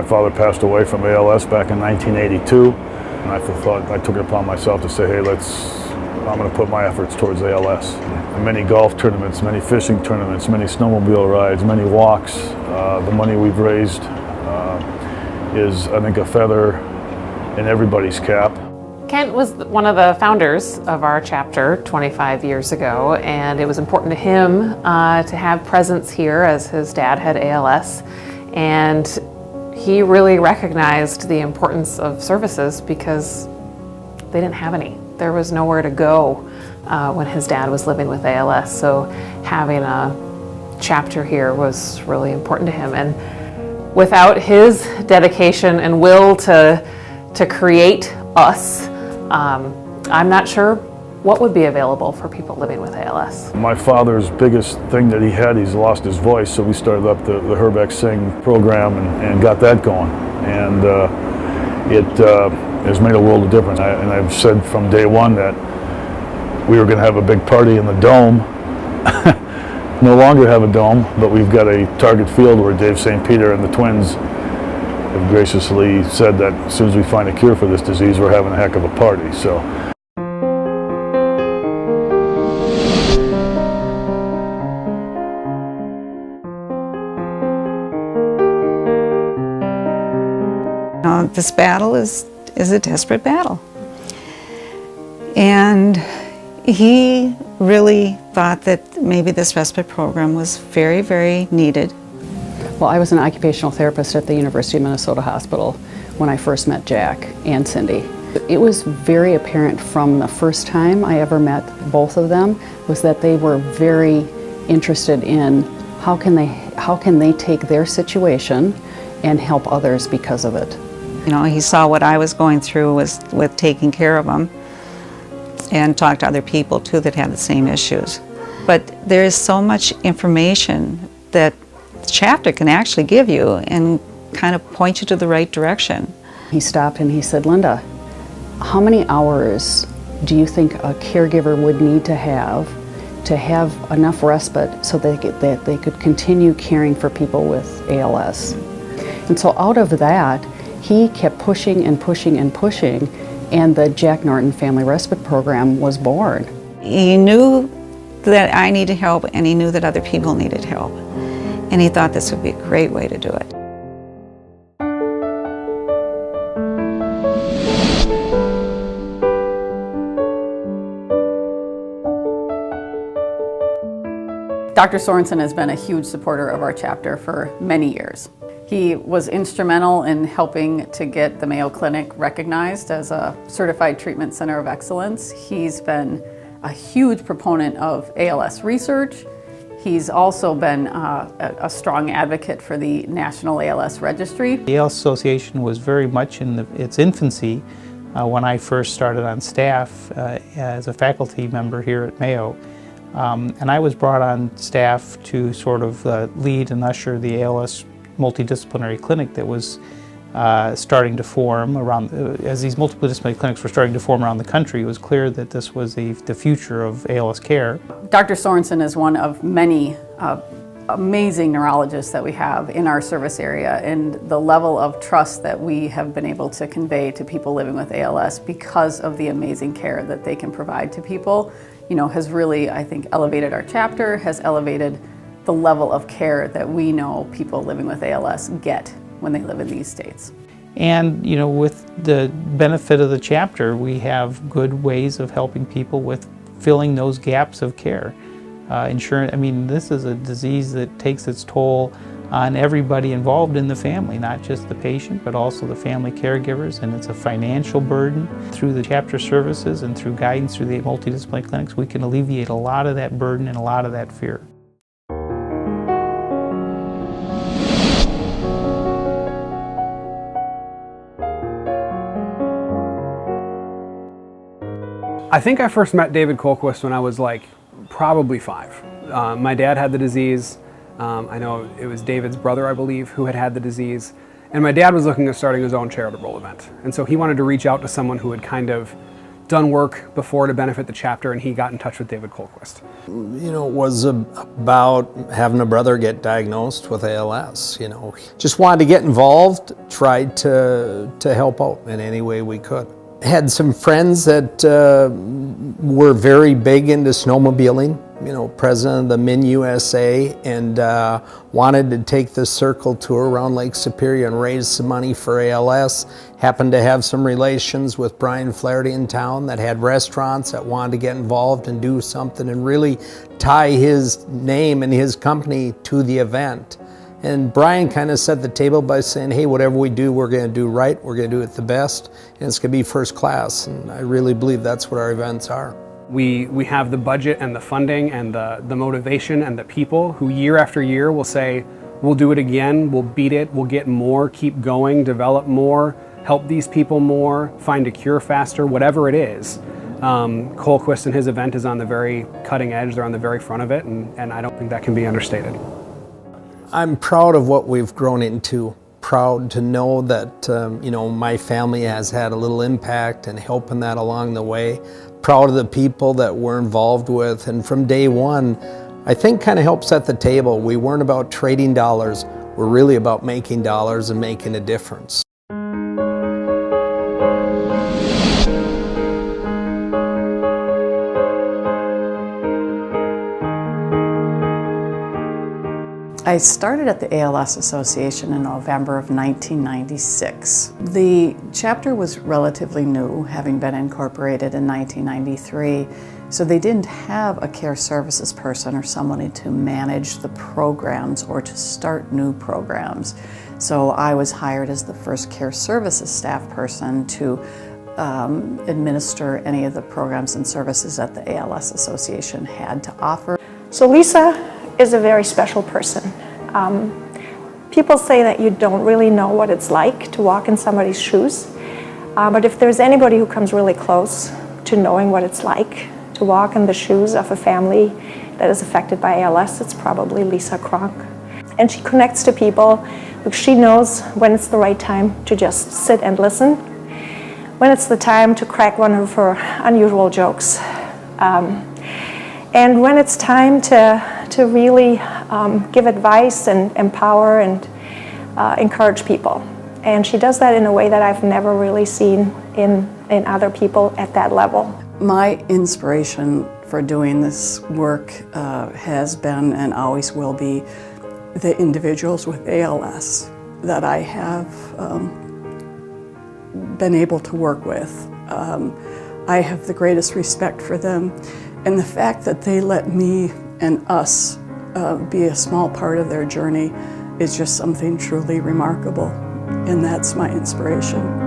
My father passed away from ALS back in 1982, and I took it upon myself to say, hey, I'm going to put my efforts towards ALS. Many golf tournaments, many fishing tournaments, many snowmobile rides, many walks. The money we've raised is, I think, a feather in everybody's cap. Kent was one of the founders of our chapter 25 years ago, and it was important to him to have presence here as his dad had ALS, and he really recognized the importance of services because they didn't have any. There was nowhere to go when his dad was living with ALS, so having a chapter here was really important to him. And without his dedication and will to create us, I'm not sure what would be available for people living with ALS. My father's biggest thing that he had, he's lost his voice, so we started up the Herbeck Sing program and got that going. And it has made a world of difference. And I've said from day one that we were going to have a big party in the Dome. No longer have a dome, but we've got a target field where Dave St. Peter and the twins have graciously said that as soon as we find a cure for this disease, we're having a heck of a party. So. This battle is a desperate battle. And he really thought that maybe this respite program was very, very needed. Well, I was an occupational therapist at the University of Minnesota Hospital when I first met Jack and Cindy. It was very apparent from the first time I ever met both of them was that they were very interested in how can they take their situation and help others because of it. You know, he saw what I was going through with taking care of him and talked to other people too that had the same issues. But there is so much information that the chapter can actually give you and kind of point you to the right direction. He stopped and he said, Linda, how many hours do you think a caregiver would need to have enough respite so that they could continue caring for people with ALS? And so out of that, he kept pushing and pushing and pushing, and the Jack Norton Family Respite Program was born. He knew that I needed help, and he knew that other people needed help. And he thought this would be a great way to do it. Dr. Sorensen has been a huge supporter of our chapter for many years. He was instrumental in helping to get the Mayo Clinic recognized as a certified treatment center of excellence. He's been a huge proponent of ALS research. He's also been a strong advocate for the National ALS Registry. The ALS Association was very much in its infancy when I first started on staff as a faculty member here at Mayo. And I was brought on staff to sort of lead and usher the ALS multidisciplinary clinic that was starting to form around, as these multidisciplinary clinics were starting to form around the country. It was clear that this was the future of ALS care. Dr. Sorensen is one of many amazing neurologists that we have in our service area, and the level of trust that we have been able to convey to people living with ALS because of the amazing care that they can provide to people, you know, has really, I think, elevated our chapter, has elevated the level of care that we know people living with ALS get when they live in these states. And, you know, with the benefit of the chapter, we have good ways of helping people with filling those gaps of care. Insurance, I mean, this is a disease that takes its toll on everybody involved in the family, not just the patient, but also the family caregivers, and it's a financial burden. Through the chapter services and through guidance through the multidisciplinary clinics, we can alleviate a lot of that burden and a lot of that fear. I think I first met David Colquist when I was probably 5. My dad had the disease. I know it was David's brother, I believe, who had the disease. And my dad was looking at starting his own charitable event. And so he wanted to reach out to someone who had kind of done work before to benefit the chapter, and he got in touch with David Colquist. You know, it was about having a brother get diagnosed with ALS, you know. Just wanted to get involved, tried to help out in any way we could. Had some friends that were very big into snowmobiling, you know, president of the Min USA, and wanted to take the circle tour around Lake Superior and raise some money for ALS. Happened to have some relations with Brian Flaherty in town that had restaurants that wanted to get involved and do something and really tie his name and his company to the event. And Brian kind of set the table by saying, hey, whatever we do, we're going to do right, we're going to do it the best, and it's going to be first class. And I really believe that's what our events are. We have the budget and the funding and the motivation and the people who year after year will say, we'll do it again, we'll beat it, we'll get more, keep going, develop more, help these people more, find a cure faster, whatever it is. Colquist and his event is on the very cutting edge, they're on the very front of it, and I don't think that can be understated. I'm proud of what we've grown into. Proud to know that you know, my family has had a little impact and helping that along the way. Proud of the people that we're involved with, and from day one, I think kind of helped set the table. We weren't about trading dollars, we're really about making dollars and making a difference. I started at the ALS Association in November of 1996. The chapter was relatively new, having been incorporated in 1993, so they didn't have a care services person or someone to manage the programs or to start new programs. So I was hired as the first care services staff person to administer any of the programs and services that the ALS Association had to offer. So Lisa is a very special person. People say that you don't really know what it's like to walk in somebody's shoes, but if there's anybody who comes really close to knowing what it's like to walk in the shoes of a family that is affected by ALS, it's probably Lisa Kronk. And she connects to people. She knows when it's the right time to just sit and listen, when it's the time to crack one of her unusual jokes, and when it's time to really give advice and empower and encourage people. And she does that in a way that I've never really seen in other people at that level. My inspiration for doing this work has been and always will be the individuals with ALS that I have been able to work with. I have the greatest respect for them, and the fact that they let me and us be a small part of their journey is just something truly remarkable, and that's my inspiration.